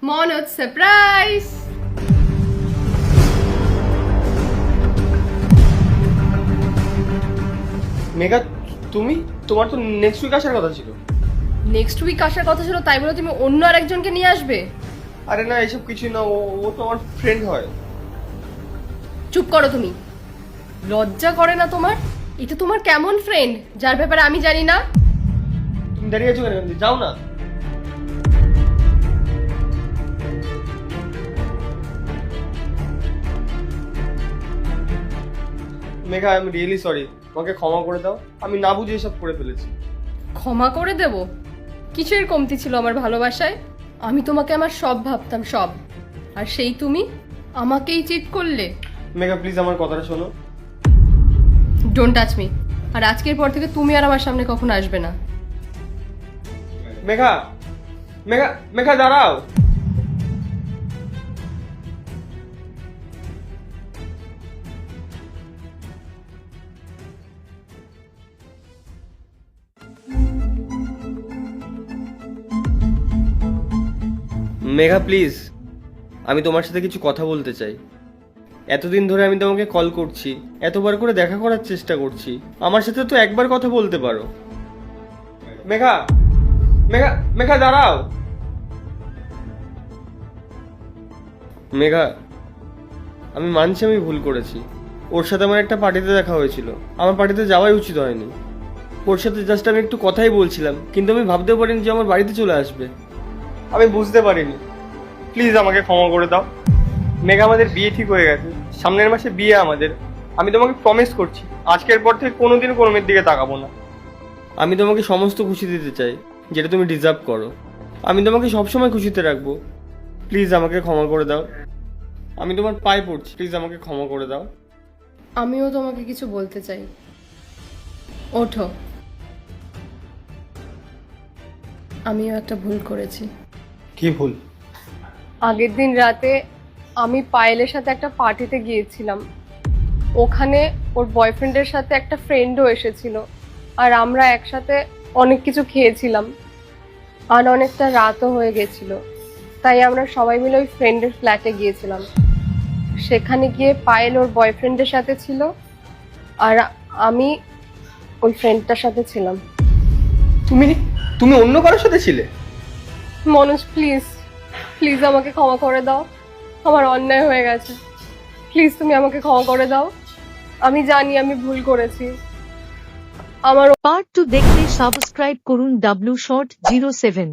Manoj surprise. Megha, তুমি? তোমার তো নেক্সট উইক আসার কথা ছিল। নেক্সট উইক আসার কথা ছিল, তাই বলে তুমি অন্য আরেকজনকে নিয়ে আসবে? আরে না, এসব কিছুই না, ও তো আমার ফ্রেন্ড হয়। চুপ করো তুমি। লজ্জা করে না তোমার? এটা তোমার কেমন ফ্রেন্ড যার ব্যাপারে আমি জানি না? তুমি দাঁড়িয়ে আছো কেন? যাও না। Megha, I am really sorry, আমাকে ক্ষমা করে দাও। আমি না বুঝে এসব করে ফেলেছি। ক্ষমা করে দেব? কিসের কমতি ছিল আমার ভালোবাসায়? আমি তোমাকে আমার সব ভাবতাম, সব। আর সেই তুমি আমাকেই চিট করলে। মেঘা প্লিজ, আমার কথাটা শোনো। Don't touch me. আর আজকের পর থেকে তুমি আর আমার সামনে কখনো আসবে না। মেঘা, মেঘা, মেঘা দাঁড়াও। মেঘা প্লিজ, আমি তোমার সাথে কিছু কথা বলতে চাই। এতদিন ধরে আমি তোমাকে কল করছি, এতবার করে দেখা করার চেষ্টা করছি, আমার সাথে তো একবার কথা বলতে পারো। মেঘা, মেঘা, মেঘা দাঁড়াও। মেঘা, আমি মানছি আমি ভুল করেছি। ওর সাথে আমার একটা পার্টিতে দেখা হয়েছিল, আমার পার্টিতে যাওয়াই উচিত হয়নি। ওর সাথে জাস্ট আমি একটু কথাই বলছিলাম, কিন্তু আমি ভাবতেও পারিনি যে আমার বাড়িতে চলে আসবে। আমি বুঝতে পারিনি। প্লিজ আমাকে ক্ষমা করে দাও। মেঘা, আমাদের বিয়ে ঠিক হয়ে গেছে, সামনের মাসে বিয়ে আমাদের। আমি তোমাকে প্রমিস করছি, আজকের পর থেকে কোনোদিন কোনো মেয়ের দিকে তাকাবো না। আমি তোমাকে সমস্ত খুশি দিতে চাই, যেটা তুমি ডিজার্ভ করো। আমি তোমাকে সবসময় খুশিতে রাখবো। প্লিজ আমাকে ক্ষমা করে দাও। আমি তোমার পায়ে পড়ছি, প্লিজ আমাকে ক্ষমা করে দাও। আমিও তোমাকে কিছু বলতে চাই। ওঠো। আমিও একটা ভুল করেছি। কি ভুল? আগের দিন রাতে আমি পায়েলের সাথে একটা পার্টিতে গিয়েছিলাম। ওখানে ওর বয়ফ্রেন্ডের সাথে একটা ফ্রেন্ডও এসেছিল, আর আমরা একসাথে অনেক কিছু খেয়েছিলাম। আর অনেকটা রাতও হয়ে গেছিল, তাই আমরা সবাই মিলে ওই ফ্রেন্ডের ফ্ল্যাটে গিয়েছিলাম। সেখানে গিয়ে পায়েল ওর বয়ফ্রেন্ডের সাথে ছিল, আর আমি ওই ফ্রেন্ডটার সাথে ছিলাম। তুমি তুমি অন্য কারোর সাথে ছিলে? মনোজ প্লিজ, প্লিজ আমাকে ক্ষমা করে দাও। আমার অন্যায় হয়ে গেছে, প্লিজ তুমি আমাকে ক্ষমা করে দাও। আমি জানি আমি ভুল করেছি। আমার পার্ট 2 দেখতে সাবস্ক্রাইব করুন W Short 07।